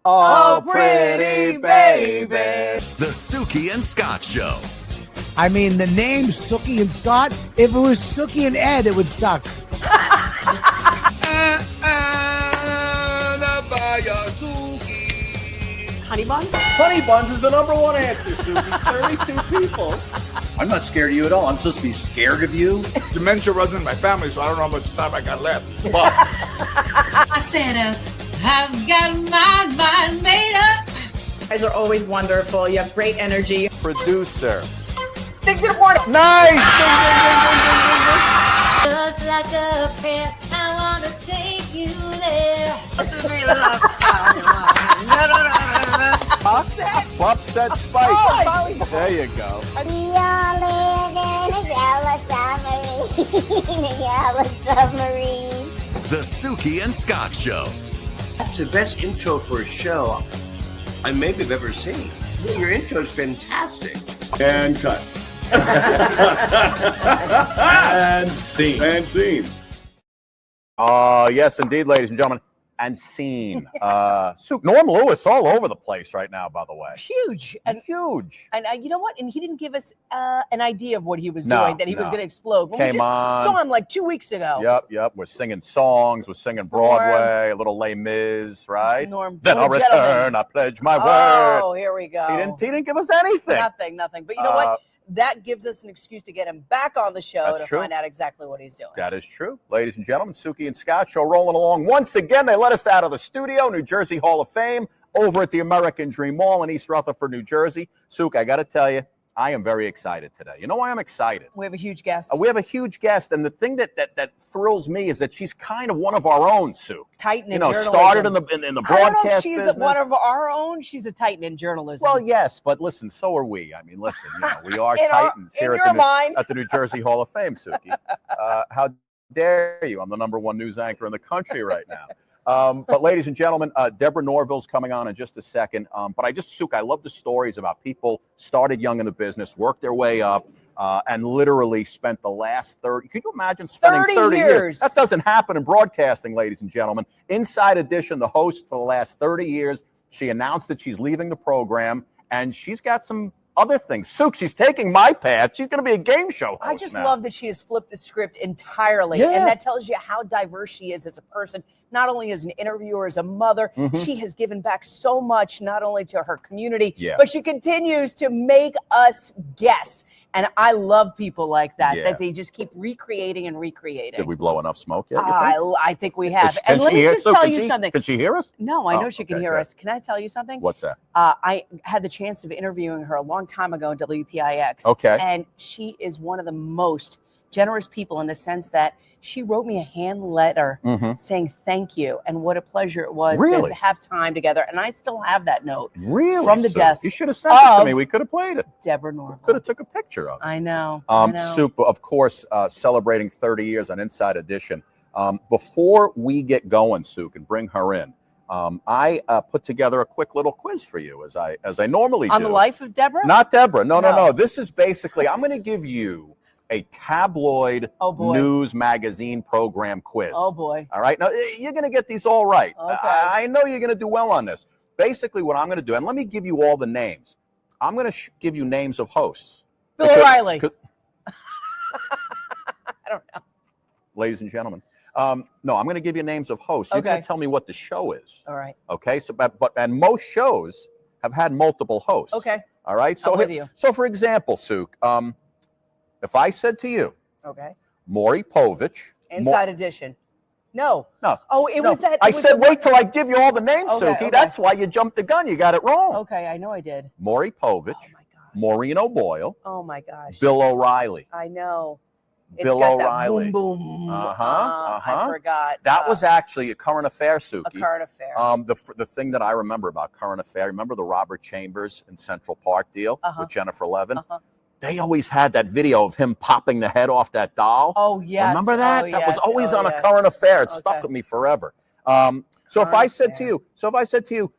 Oh, pretty baby. The Suki and Scott Show. I mean, the name Suki and Scott, if it was Suki and Ed, it would suck. Honey buns? Honey buns is the number one answer, Suki. 32 people. I'm not scared of you at all. I'm supposed to be scared of you. Dementia runs in my family, so I don't know how much time I got left. But I said, I've got my mind made up. You guys are always wonderful. You have great energy. Producer. Things in the morning. Nice! Just like a pet, I want to take you there. Upset Spike. Oh, there you go. We all live in a yellow submarine. A yellow submarine. The Suki and Scott Show. That's the best intro for a show I maybe have ever seen. Your intro is fantastic. And cut. and scene. And scene. Yes, indeed, ladies and gentlemen. And scene. Norm Lewis all over the place right now, by the way. Huge. And huge. And you know what? And he didn't give us an idea of what he was doing, that he was going to explode. When we just saw him like 2 weeks ago. Yep. We're singing songs. We're singing Broadway, a little Les Mis, right? Norm. Then I'll return. I pledge my word. Oh, here we go. He didn't give us anything. Nothing. But you know what? That gives us an excuse to get him back on the show to find out exactly what he's doing. That is true. Ladies and gentlemen, Suki and Scott Show rolling along. Once again, they let us out of the studio, New Jersey Hall of Fame, over at the American Dream Mall in East Rutherford, New Jersey. Suki, I got to tell you, I am very excited today. You know why I'm excited? We have a huge guest. We have a huge guest, and the thing that thrills me is that she's kind of one of our own, Sue. Titan in journalism. Started in the broadcast I don't know if she's business. one of our own. She's a titan in journalism. Well, yes, but listen, so are we. I mean, listen, we are titans here at the New Jersey Hall of Fame, Suki. How dare you? I'm the number one news anchor in the country right now. But ladies and gentlemen, Deborah Norville's coming on in just a second. But I love the stories about people started young in the business, worked their way up, and literally spent the last 30. Can you imagine spending 30 years? That doesn't happen in broadcasting, ladies and gentlemen. Inside Edition, the host for the last 30 years, she announced that she's leaving the program, and she's got some other things. Suk, she's taking my path. She's going to be a game show host. I just love that she has flipped the script entirely. Yeah. And that tells you how diverse she is as a person, not only as an interviewer, as a mother. Mm-hmm. She has given back so much, not only to her community, but she continues to make us guess. And I love people like that, that they just keep recreating and recreating. Did we blow enough smoke yet? I think we have. And let me just tell you something. Can she hear us? No, I know she can hear us. Can I tell you something? What's that? I had the chance of interviewing her a long time ago in WPIX. Okay. And she is one of the most generous people in the sense that she wrote me a hand letter saying thank you and what a pleasure it was to have time together. And I still have that note from the desk. You should have sent it to me. We could have played it. Deborah Norville. Could have took a picture of it. I know. Super, of course, celebrating 30 years on Inside Edition. Before we get going, Suk, and bring her in, I put together a quick little quiz for you, as I normally do. On the life of Deborah? Not Deborah. No. This is basically, I'm going to give you a tabloid news magazine program quiz. Oh, boy. All right. Now, you're going to get these all right. Okay. I know you're going to do well on this. Basically, what I'm going to do, and let me give you all the names. I'm going to give you names of hosts. Bill O'Reilly. I don't know. Ladies and gentlemen. No, I'm going to give you names of hosts. You're going to tell me what the show is. All right. Okay. So, and most shows have had multiple hosts. Okay. All right. So, I'm with you. So, for example, Suk, if I said to you, Maury Povich, Inside Edition. No. Oh, it was that. I said, wait till I give you all the names, Suki. That's why you jumped the gun. You got it wrong. Okay, I know I did. Maury Povich. Oh, my God. Maureen O'Boyle. Oh, my gosh. Bill O'Reilly. I know. Bill O'Reilly. Boom, boom. I forgot. That was actually a current affair, Suki. A current affair. The thing that I remember about current affair, remember the Robert Chambers in Central Park deal with Jennifer Levin? They always had that video of him popping the head off that doll. Oh, yes. Remember that? That was always on a current affair. It stuck with me forever. So if I said to you,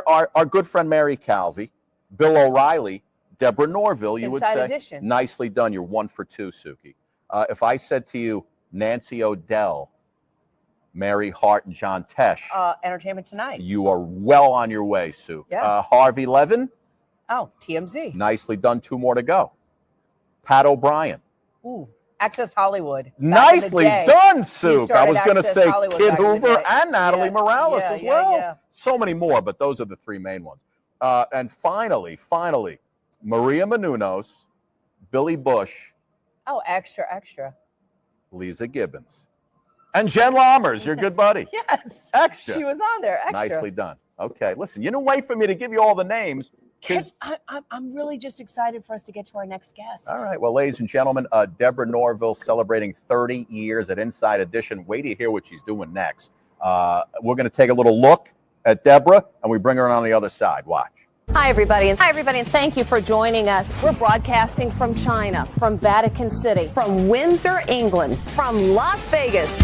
our good friend Mary Calvi, Bill O'Reilly, Deborah Norville, you would say, Edition. Nicely done. You're 1 for 2, Suki. If I said to you, Nancy O'Dell, Mary Hart and John Tesh. Entertainment Tonight. You are well on your way, Sue. Yeah. Harvey Levin. Oh, TMZ. Nicely done. 2 more to go. Pat O'Brien. Ooh, Access Hollywood. Nicely done, Sue. I was going to say Hollywood Kid Hoover and Natalie Morales as well. Yeah. So many more, but those are the 3 main ones. And finally, Maria Menounos, Billy Bush. Oh, extra. Lisa Gibbons. And Jen Lammers, your good buddy. Yes. Extra. She was on there. Extra. Nicely done. Okay, listen, you didn't wait for me to give you all the names. I'm really just excited for us to get to our next guest. All right. Well, ladies and gentlemen, Deborah Norville celebrating 30 years at Inside Edition. Wait to hear what she's doing next. We're going to take a little look at Deborah, and we bring her on the other side. Watch. Hi, everybody, and thank you for joining us. We're broadcasting from China, from Vatican City, from Windsor, England, from Las Vegas.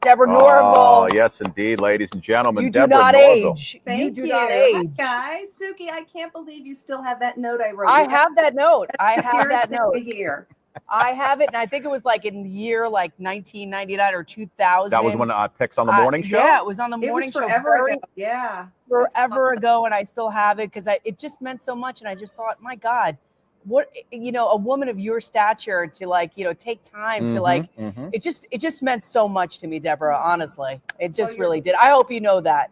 Deborah Norville. Oh, yes, indeed, ladies and gentlemen. You do Deborah not Norville. age. Thank you. Do not age. Hi, guys. Suki, I can't believe you still have that note I wrote. I have that note. I have that thing note. to hear. I have it, and I think it was like in the year like 1999 or 2000. That was when Picks on the Morning Show? Yeah, it was on the morning show. Forever ago. Yeah. Forever ago, and I still have it because it just meant so much, and I just thought, my God, what, a woman of your stature to take time to it just meant so much to me, Deborah. Honestly, it just really did. I hope you know that.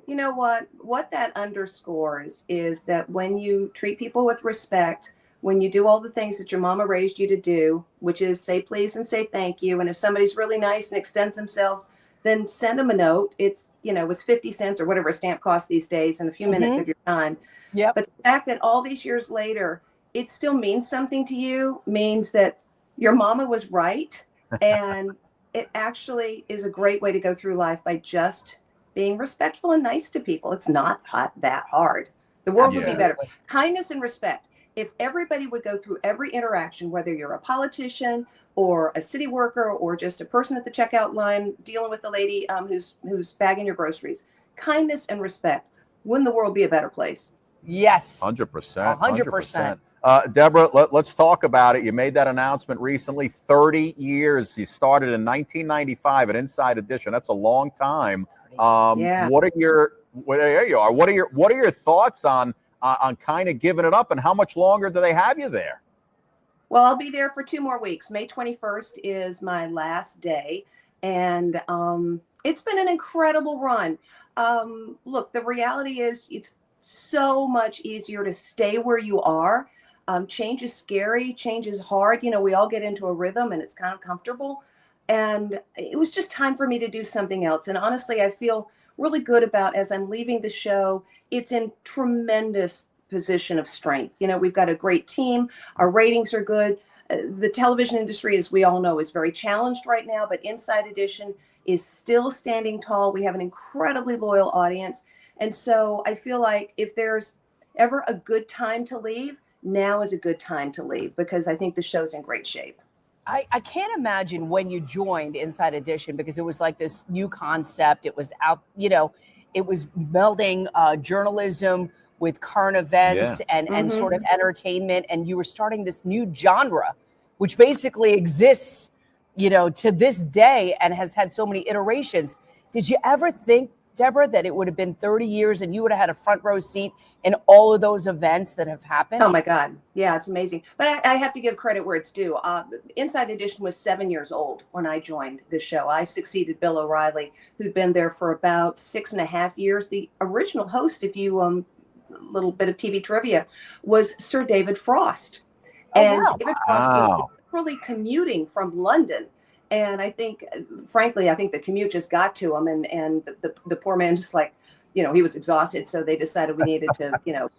You know what that underscores is that when you treat people with respect, when you do all the things that your mama raised you to do, which is say please and say thank you, and if somebody's really nice and extends themselves, then send them a note. It's it's 50 cents or whatever a stamp costs these days, and a few minutes of your time. Yeah. But the fact that all these years later, it still means something to you, means that your mama was right. And it actually is a great way to go through life by just being respectful and nice to people. It's not that hard. The world would be better. Kindness and respect. If everybody would go through every interaction, whether you're a politician or a city worker or just a person at the checkout line dealing with the lady who's bagging your groceries, kindness and respect, wouldn't the world be a better place? Yes. 100%. 100%. Deborah, let's talk about it. You made that announcement recently. 30 years. You started in 1995 at Inside Edition. That's a long time. Yeah. What are your thoughts on kind of giving it up, and how much longer do they have you there? Well, I'll be there for 2 more weeks. May 21st is my last day, and it's been an incredible run. Look, the reality is it's so much easier to stay where you are. Change is scary. Change is hard. We all get into a rhythm and it's kind of comfortable. And it was just time for me to do something else. And honestly, I feel really good about, as I'm leaving the show, it's in tremendous position of strength. We've got a great team. Our ratings are good. The television industry, as we all know, is very challenged right now, but Inside Edition is still standing tall. We have an incredibly loyal audience. And so I feel like if there's ever a good time to leave, now is a good time to leave, because I think the show's in great shape. I can't imagine when you joined Inside Edition, because it was like this new concept. It was out, it was melding journalism with current events and sort of entertainment. And you were starting this new genre, which basically exists, to this day and has had so many iterations. Did you ever think, Deborah, that it would have been 30 years and you would have had a front row seat in all of those events that have happened? Oh my God. Yeah, it's amazing. But I have to give credit where it's due. Inside Edition was 7 years old when I joined the show. I succeeded Bill O'Reilly, who'd been there for about 6.5 years. The original host, if you, little bit of TV trivia, was Sir David Frost. And David Frost was really commuting from London. And I think, frankly, I think the commute just got to him, and the poor man just like, he was exhausted. So they decided we needed to,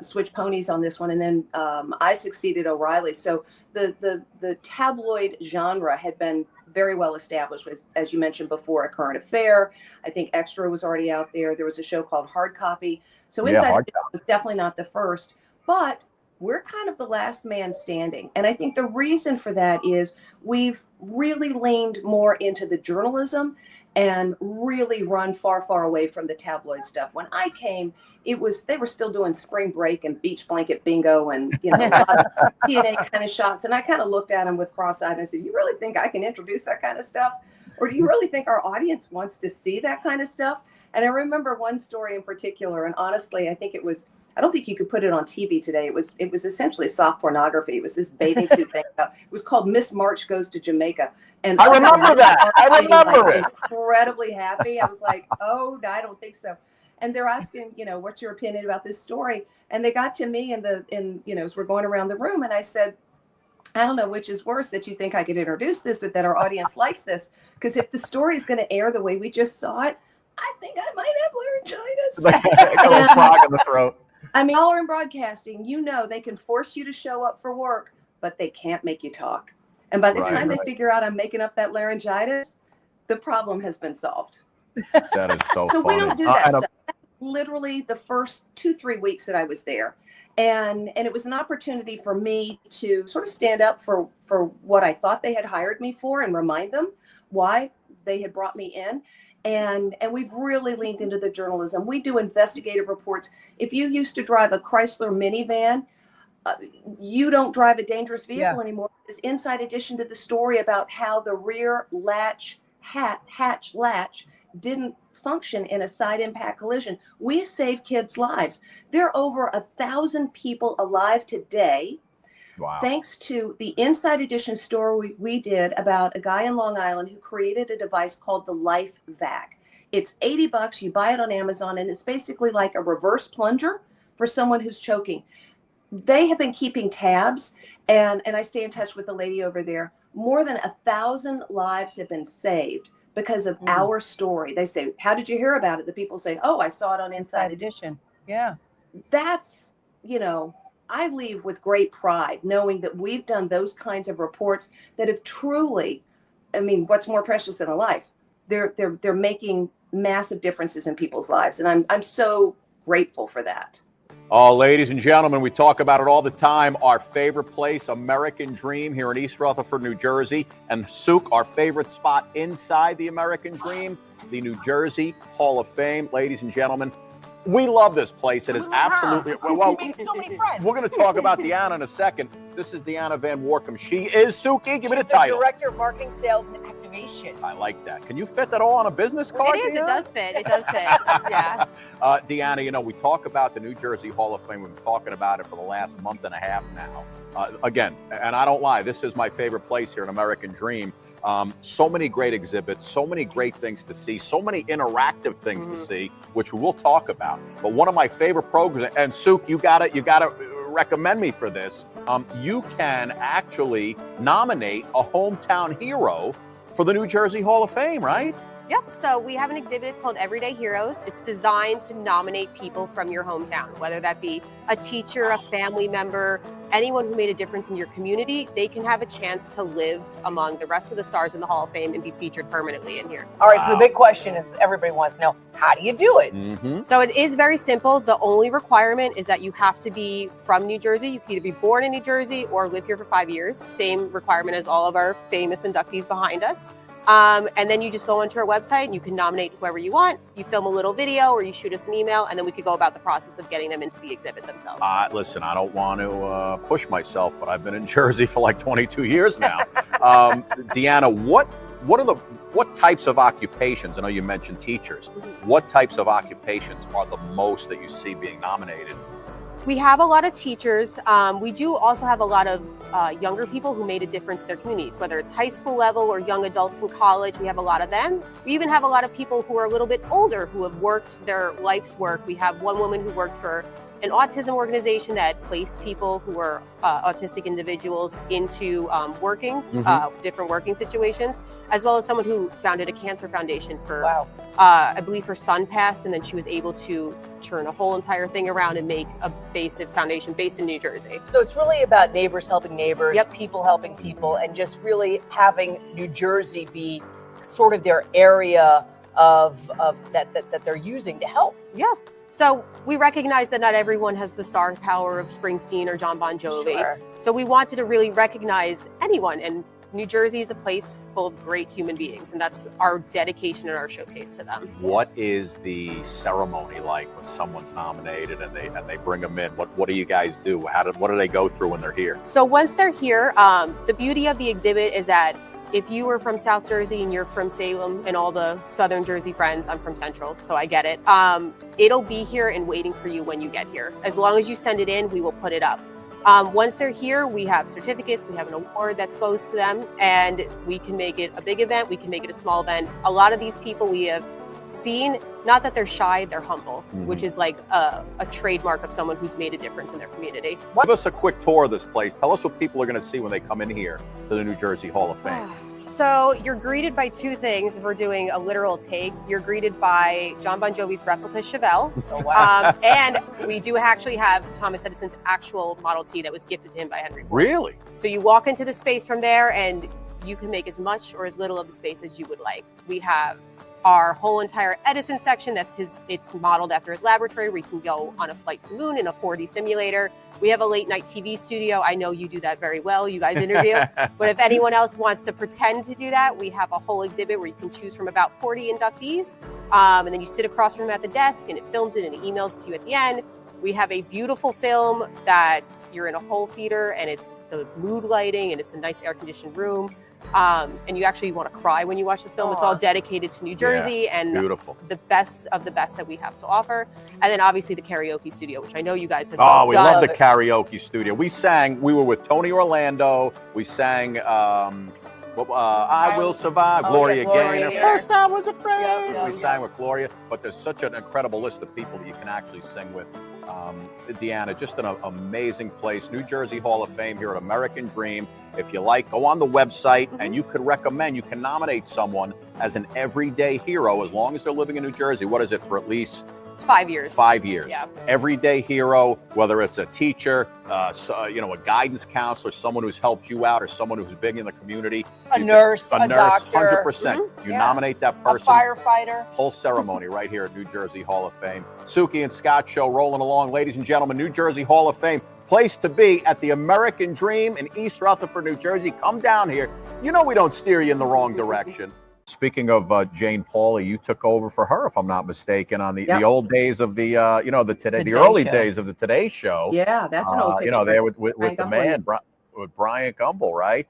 switch ponies on this one. And then I succeeded O'Reilly. So the tabloid genre had been very well established, as you mentioned before, A Current Affair. I think Extra was already out there. There was a show called Hard Copy. So Inside was definitely not the first, but we're kind of the last man standing. And I think the reason for that is we've really leaned more into the journalism and really run far, far away from the tabloid stuff. When I came, they were still doing spring break and beach blanket bingo and, a lot of TNA kind of shots. And I kind of looked at them with cross-eyed and I said, you really think I can introduce that kind of stuff? Or do you really think our audience wants to see that kind of stuff? And I remember one story in particular, and honestly, I don't think you could put it on TV today. It was essentially soft pornography. It was this bathing suit thing. It was called Miss March Goes to Jamaica. And I remember that. I remember it. Incredibly happy. I was like, oh, I don't think so. And they're asking, what's your opinion about this story? And they got to me as we're going around the room, and I said, I don't know which is worse, that you think I could introduce this, that our audience likes this. Because if the story is going to air the way we just saw it, I think I might have laryngitis. Like a little frog in the throat. I mean, all are in broadcasting, they can force you to show up for work, but they can't make you talk. And by the time they figure out I'm making up that laryngitis, the problem has been solved. That is so funny. So we don't do that stuff. Literally the first 2-3 weeks that I was there. And it was an opportunity for me to sort of stand up for what I thought they had hired me for and remind them why they had brought me in. And we've really leaned into the journalism. We do investigative reports. If you used to drive a Chrysler minivan, you don't drive a dangerous vehicle anymore. This inside addition to the story about how the rear hatch latch didn't function in a side impact collision. We saved kids' lives. There are over 1,000 people alive today. Wow. Thanks to the Inside Edition story we did about a guy in Long Island who created a device called the Life Vac. It's $80. You buy it on Amazon, and it's basically like a reverse plunger for someone who's choking. They have been keeping tabs, and I stay in touch with the lady over there. More than 1,000 lives have been saved because of our story. They say, how did you hear about it? The people say, oh, I saw it on Inside Edition. Yeah. That's, I leave with great pride knowing that we've done those kinds of reports that have truly, what's more precious than a life? They're making massive differences in people's lives. And I'm so grateful for that. Oh, ladies and gentlemen, we talk about it all the time. Our favorite place, American Dream, here in East Rutherford, New Jersey. And Suk, our favorite spot inside the American Dream, the New Jersey Hall of Fame. Ladies and gentlemen, we love this place. It is absolutely... Well, you make so many friends. We're going to talk about Deanna in a second. This is Deanna Van Warkum. She is Suki. Give me the title. Director of Marketing, Sales, and Activation. I like that. Can you fit that all on a business card? It is. Deanna? It does fit. It does fit. Yeah. Deanna, we talk about the New Jersey Hall of Fame. We've been talking about it for the last month and a half now. Again, and I don't lie, this is my favorite place here in American Dream. So many great exhibits, so many great things to see, so many interactive things to see, which we will talk about. But one of my favorite programs, and Suk, you gotta recommend me for this. You can actually nominate a hometown hero for the New Jersey Hall of Fame, right? Yep. So we have an exhibit. It's called Everyday Heroes. It's designed to nominate people from your hometown, whether that be a teacher, a family member, anyone who made a difference in your community. They can have a chance to live among the rest of the stars in the Hall of Fame and be featured permanently in here. All right. So the big question is, everybody wants to know, how do you do it? Mm-hmm. So it is very simple. The only requirement is that you have to be from New Jersey. You can either be born in New Jersey or live here for 5 years. Same requirement as all of our famous inductees behind us. And then you just go onto our website and you can nominate whoever you want. You film a little video or you shoot us an email, and then we could go about the process of getting them into the exhibit themselves. Listen, I don't want to push myself, but I've been in Jersey for like 22 years now. Deanna, what types of occupations, I know you mentioned teachers, what types of occupations are the most that you see being nominated? We have a lot of teachers. We do also have a lot of younger people who made a difference in their communities, whether it's high school level or young adults in college. We have a lot of them. We even have a lot of people who are a little bit older who have worked their life's work. We have one woman who worked for an autism organization that placed people who are autistic individuals into different working situations, as well as someone who founded a cancer foundation for, I believe her son passed, and then she was able to turn a whole entire thing around and make a basic foundation based in New Jersey. So it's really about neighbors helping neighbors, people helping people, and just really having New Jersey be sort of their area of that they're using to help. Yeah. So we recognize that not everyone has the star power of Springsteen or John Bon Jovi. Sure. So we wanted to really recognize anyone, and New Jersey is a place full of great human beings, and that's our dedication and our showcase to them. What is the ceremony like when someone's nominated and they bring them in? What do you guys do? What do they go through when they're here? So once they're here, the beauty of the exhibit is that if you were from South Jersey and you're from Salem and all the Southern Jersey friends, I'm from Central, so I get it. It'll be here and waiting for you when you get here. As long as you send it in, we will put it up. Once they're here, we have certificates, we have an award that goes to them, and we can make it a big event, we can make it a small event. A lot of these people we have seen, not that they're shy, they're humble, which is like a trademark of someone who's made a difference in their community. Give us a quick tour of this place. Tell us what people are going to see when they come in here to the New Jersey Hall of Fame. So you're greeted by two things. If we're doing a literal take, you're greeted by John Bon Jovi's replica Chevelle. Oh, wow. And we do actually have Thomas Edison's actual Model T that was gifted to him by Henry Ford. Really? So you walk into the space from there and you can make as much or as little of the space as you would like. We have our whole entire Edison section it's modeled after his laboratory, where you can go on a flight to the moon in a 4D simulator. We have a late night TV studio. I know you do that very well. You guys interview. But if anyone else wants to pretend to do that, we have a whole exhibit where you can choose from about 40 inductees. And then you sit across from him at the desk and it films it and it emails to you at the end. We have a beautiful film that you're in a whole theater and it's the mood lighting and it's a nice air conditioned room. And you actually want to cry when you watch this film. It's all dedicated to New Jersey and the best of the best that we have to offer. And then obviously the karaoke studio, which I know you guys have we love the karaoke studio. We were with Tony Orlando. We sang I Will Survive, Gloria Gaynor. First I was afraid. We sang with Gloria, but there's such an incredible list of people that you can actually sing with. Deanna, just an amazing place. New Jersey Hall of Fame here at American Dream. If you like, go on the website and you can nominate someone as an everyday hero as long as they're living in New Jersey. What is it, for at least? It's 5 years. 5 years. Yeah. Everyday hero, whether it's a teacher, a guidance counselor, someone who's helped you out, or someone who's big in the community. A nurse, a doctor. 100%. You nominate that person. A firefighter. Whole ceremony right here at New Jersey Hall of Fame. Suki and Scott show rolling along. Ladies and gentlemen, New Jersey Hall of Fame. Place to be at the American Dream in East Rutherford, New Jersey. Come down here. You know we don't steer you in the wrong direction. Speaking of Jane Pauley, you took over for her, if I'm not mistaken, on the old days of the early days of the Today Show. Yeah, that's an old picture. There with the man, with Brian Gumbel, right?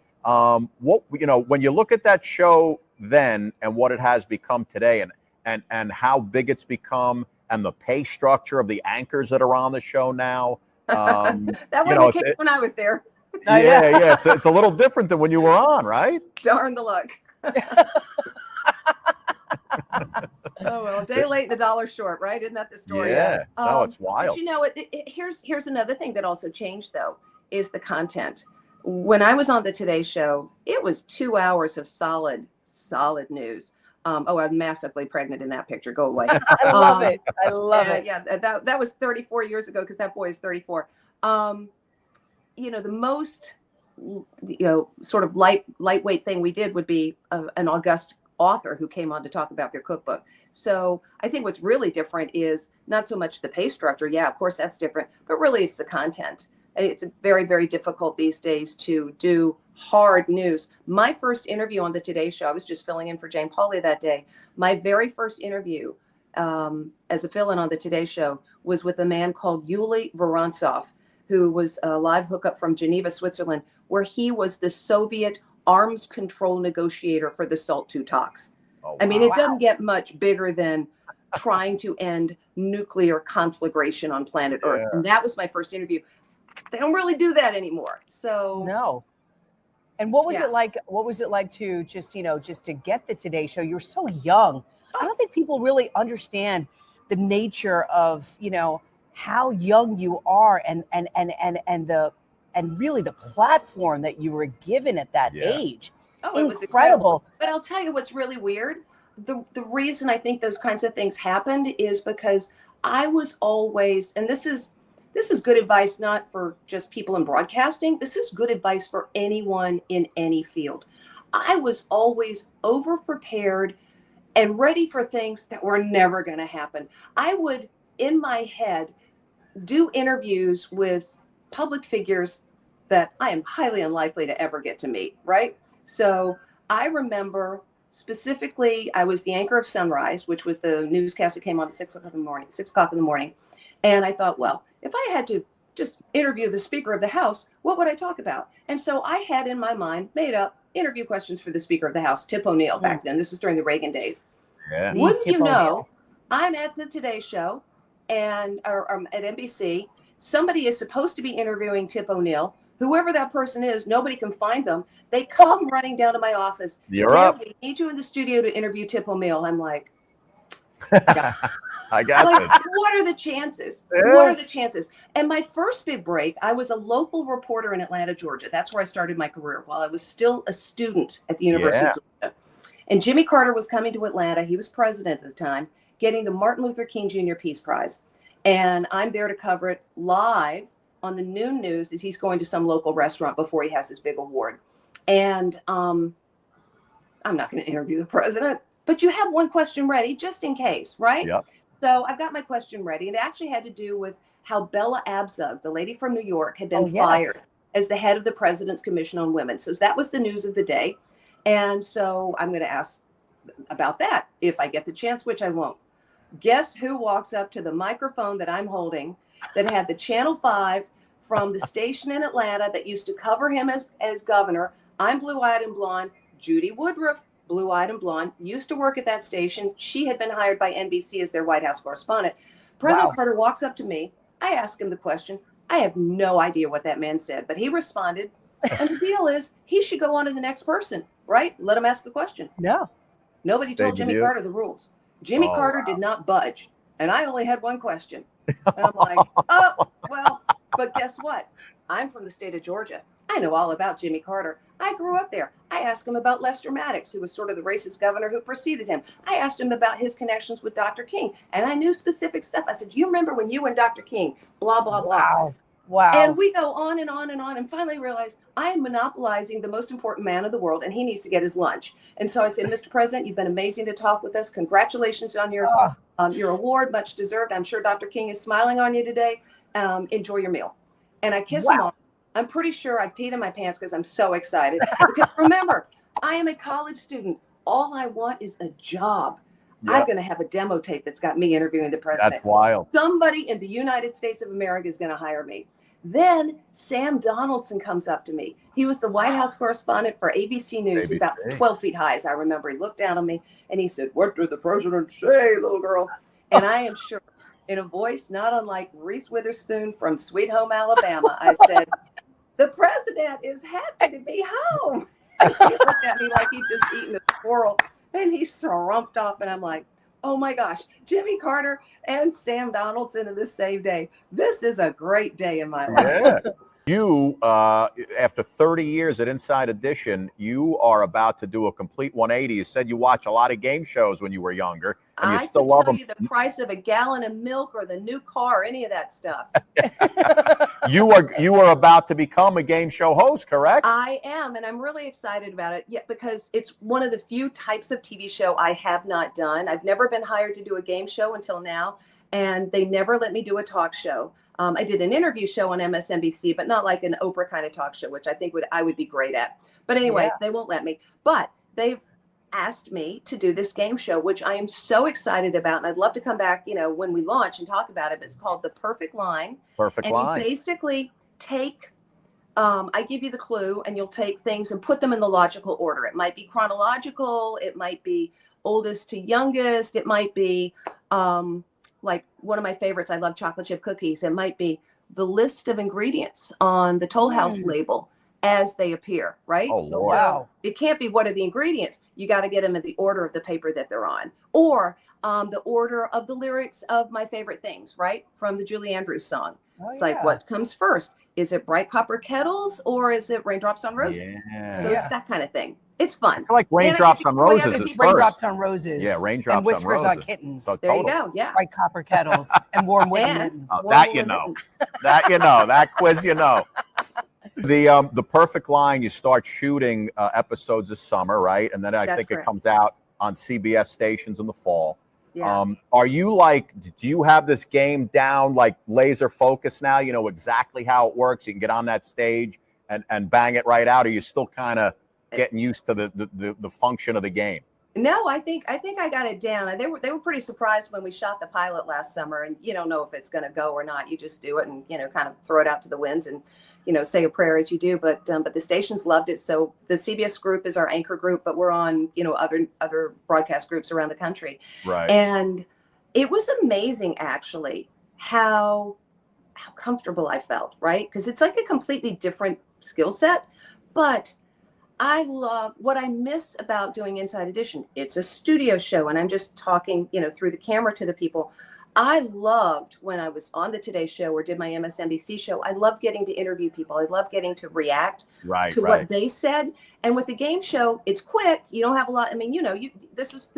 When you look at that show then and what it has become today, and how big it's become, and the pay structure of the anchors that are on the show now. That wasn't the case when I was there. Yeah. It's a little different than when you were on, right? Darn the luck. Oh well, a day late and a dollar short, right? Isn't that the story? Yeah. No, it's wild. But here's another thing that also changed though, is the content. When I was on the Today Show, it was 2 hours of solid news. I'm massively pregnant in that picture. Go away. I love it. I love it. Yeah, that was 34 years ago because that boy is 34. The most sort of lightweight thing we did would be an august author who came on to talk about their cookbook. So I think what's really different is not so much the pay structure. Yeah, of course that's different, but really it's the content. It's very, very difficult these days to do hard news. My first interview on the Today Show, I was just filling in for Jane Pauley that day. My very first interview as a fill-in on the Today Show was with a man called Yuli Vorontsov, who was a live hookup from Geneva, Switzerland, where he was the Soviet arms control negotiator for the SALT II talks. Oh, wow. I mean, it doesn't get much bigger than trying to end nuclear conflagration on planet Earth. And that was my first interview. They don't really do that anymore. So no. And what was it like? What was it like to just to get the Today Show? You're so young. I don't think people really understand the nature of, how young you are and really the platform that you were given at that age. Oh, it was incredible. But I'll tell you what's really weird. The reason I think those kinds of things happened is because I was always, and this is good advice, not for just people in broadcasting. This is good advice for anyone in any field. I was always over-prepared and ready for things that were never going to happen. I would, in my head, do interviews with public figures that I am highly unlikely to ever get to meet, right? So I remember specifically, I was the anchor of Sunrise, which was the newscast that came on at 6 o'clock in the morning. And I thought, well, if I had to just interview the Speaker of the House, what would I talk about? And so I had in my mind made up interview questions for the Speaker of the House, Tip O'Neill, back then. This was during the Reagan days. Yeah. Wouldn't you know, I'm at the Today Show and or at NBC. Somebody is supposed to be interviewing Tip O'Neill. Whoever that person is, nobody can find them. They come running down to my office. You're up. We need you in the studio to interview Tip O'Neill. I'm like, I got this. What are the chances? Yeah. What are the chances? And my first big break, I was a local reporter in Atlanta, Georgia. That's where I started my career while I was still a student at the University of Georgia. And Jimmy Carter was coming to Atlanta. He was president at the time, getting the Martin Luther King Jr. Peace Prize. And I'm there to cover it live on the noon news as he's going to some local restaurant before he has his big award. And I'm not going to interview the president, but you have one question ready just in case, right? Yep. So I've got my question ready. And it actually had to do with how Bella Abzug, the lady from New York, had been fired as the head of the President's Commission on Women. So that was the news of the day. And so I'm going to ask about that if I get the chance, which I won't. Guess who walks up to the microphone that I'm holding that had the Channel 5 from the station in Atlanta that used to cover him as governor? I'm blue-eyed and blonde. Judy Woodruff, blue-eyed and blonde, used to work at that station. She had been hired by NBC as their White House correspondent. President Carter walks up to me. I ask him the question. I have no idea what that man said, but he responded. And the deal is, he should go on to the next person, right? Let him ask the question. No. Nobody told Jimmy Carter the rules. Jimmy Carter did not budge. And I only had one question. And I'm like, oh, well, but guess what? I'm from the state of Georgia. I know all about Jimmy Carter. I grew up there. I asked him about Lester Maddox, who was sort of the racist governor who preceded him. I asked him about his connections with Dr. King. And I knew specific stuff. I said, do you remember when you and Dr. King, blah, blah, blah. Wow. And we go on and on and on, and finally realize I am monopolizing the most important man of the world, and he needs to get his lunch. And so I said, Mr. President, you've been amazing to talk with us. Congratulations on your award, much deserved. I'm sure Dr. King is smiling on you today. Enjoy your meal. And I kiss him off. I'm pretty sure I peed in my pants because I'm so excited. Because remember, I am a college student. All I want is a job. Yep. I'm going to have a demo tape that's got me interviewing the president. That's wild. Somebody in the United States of America is going to hire me. Then Sam Donaldson comes up to me. He was the White House correspondent for ABC News, about 12 feet high, as I remember. He looked down on me and he said, "What did the president say, little girl?" And I am sure, in a voice not unlike Reese Witherspoon from Sweet Home Alabama, I said, "The president is happy to be home." And he looked at me like he'd just eaten a squirrel, and he strumped off, and I'm like, oh my gosh, Jimmy Carter and Sam Donaldson in the same day. This is a great day in my life. Yeah. You, after 30 years at Inside Edition, you are about to do a complete 180. You said you watch a lot of game shows when you were younger, and you still love them. I can tell you the price of a gallon of milk or the new car, any of that stuff. You are about to become a game show host, correct? I am, and I'm really excited about it. Yeah, because it's one of the few types of TV show I have not done. I've never been hired to do a game show until now, and they never let me do a talk show. I did an interview show on MSNBC, but not like an Oprah kind of talk show, which I think I would be great at. But anyway, they won't let me. But they've asked me to do this game show, which I am so excited about. And I'd love to come back, when we launch and talk about it. But it's called The Perfect Line. Perfect Line. You basically take, I give you the clue, and you'll take things and put them in the logical order. It might be chronological. It might be oldest to youngest. It might be, like one of my favorites, I love chocolate chip cookies. It might be the list of ingredients on the Toll House label as they appear, right? Oh, wow. So it can't be what are the ingredients. You got to get them in the order of the paper that they're on. Or the order of the lyrics of my favorite things, right? From the Julie Andrews song. It's like, what comes first? Is it Bright Copper Kettles or is it Raindrops on Roses? Yeah. So it's that kind of thing. It's fun. I feel like Raindrops on Roses is first. Raindrops on Roses. Yeah, Raindrops and Whiskers on Roses. on Kittens. So there you go. Yeah. Bright Copper Kettles and Warm Wooden Mittens. That you know. That you know. That quiz you know. The Perfect Line, you start shooting episodes this summer, right? And then I think it comes out on CBS stations in the fall. Yeah. Are you like, do you have this game down, like laser focus now? You know exactly how it works. You can get on that stage and bang it right out. Or are you still kind of getting used to the function of the game? No, I think I got it down. They were pretty surprised when we shot the pilot last summer, and you don't know if it's going to go or not. You just do it and kind of throw it out to the winds and say a prayer as you do. But the stations loved it. So the CBS group is our anchor group, but we're on other broadcast groups around the country. Right. And it was amazing actually how comfortable I felt, right? Because it's like a completely different skill set, but I love what I miss about doing Inside Edition. It's a studio show and I'm just talking, through the camera to the people. I loved when I was on the Today Show or did my MSNBC show. I loved getting to interview people. I loved getting to react to what they said. And with the game show, it's quick. You don't have a lot. I mean, this is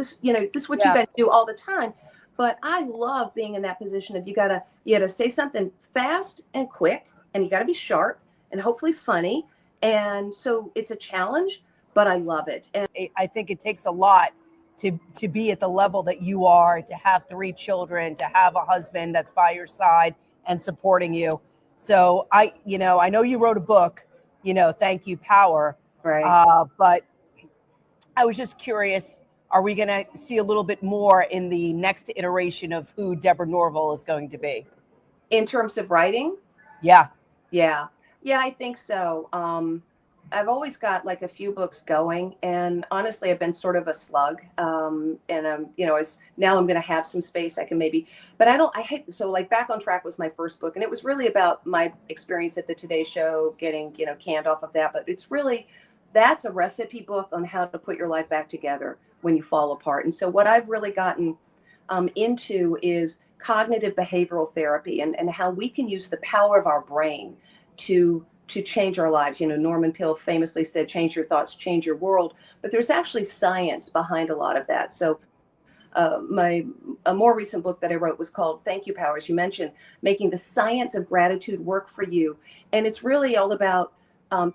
what you guys do all the time. But I love being in that position of you gotta say something fast and quick, and you gotta be sharp and hopefully funny. And so it's a challenge, but I love it. And I think it takes a lot to be at the level that you are, to have 3 children, to have a husband that's by your side and supporting you. So I know you wrote a book, Thank You Power. Right. But I was just curious, are we going to see a little bit more in the next iteration of who Deborah Norville is going to be? In terms of writing? Yeah. Yeah, I think so. I've always got like a few books going, and honestly, I've been sort of a slug. And now I'm going to have some space. I can but I hate, so like Back on Track was my first book, and it was really about my experience at the Today Show, getting, canned off of that. But that's a recipe book on how to put your life back together when you fall apart. And so what I've really gotten into is cognitive behavioral therapy and how we can use the power of our brain to change our lives. Norman Peale famously said, change your thoughts, change your world. But there's actually science behind a lot of that. So a more recent book that I wrote was called Thank You Power, as you mentioned, making the science of gratitude work for you. And it's really all about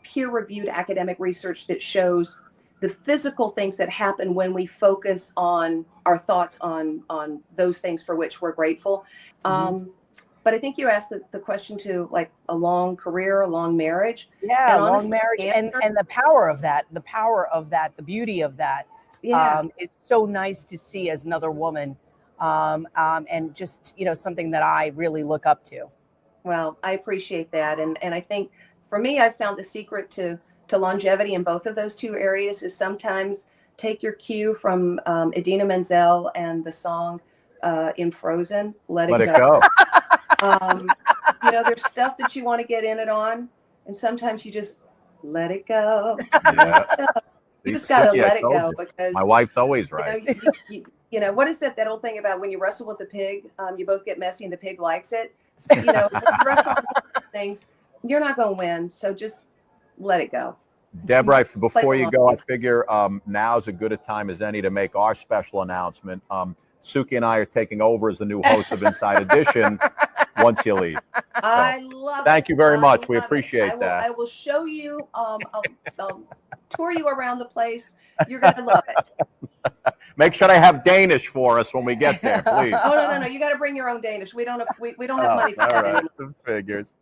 peer-reviewed academic research that shows the physical things that happen when we focus on our thoughts on those things for which we're grateful. But I think you asked the question to like a long career, a long marriage. Yeah, long marriage and the power of that, the beauty of that. Yeah. It's so nice to see as another woman and just, something that I really look up to. Well, I appreciate that. And I think for me, I've found the secret to longevity in both of those two areas is sometimes take your cue from Idina Menzel and the song in Frozen, Let It Go. There's stuff that you want to get in it on, and sometimes you just let it go. Yeah. You just got to let it go because my wife's always right. What is that old thing about when you wrestle with the pig, you both get messy and the pig likes it. So, if you wrestle with things, you're not going to win. So just let it go. Deborah, before you go, I figure now's as good a time as any to make our special announcement. Suki and I are taking over as the new hosts of Inside Edition once you leave. I love it. Thank you very much. We appreciate that. I will show you, I'll tour you around the place. You're going to love it. Make sure they have Danish for us when we get there, please. Oh, no. You got to bring your own Danish. We don't have money for that anymore. Figures.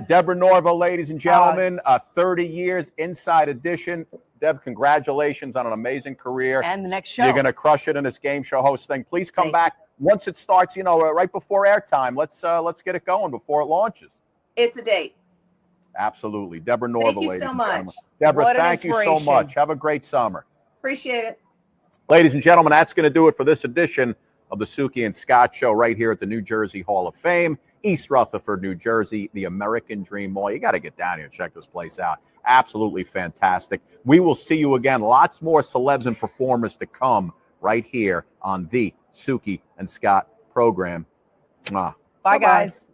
Deborah Norville, ladies and gentlemen, 30 years Inside Edition. Deb, congratulations on an amazing career. And the next show. You're going to crush it in this game show host thing. Please come back once it starts, right before airtime. Let's get it going before it launches. It's a date. Absolutely. Deborah Norville, ladies and gentlemen. Much. Deborah, thank you so much. Have a great summer. Appreciate it. Ladies and gentlemen, that's going to do it for this edition of the Suki and Scott Show right here at the New Jersey Hall of Fame, East Rutherford, New Jersey, the American Dream Mall. You got to get down here and check this place out. Absolutely fantastic. We will see you again. Lots more celebs and performers to come right here on the Suki and Scott program. Mwah. Bye, guys.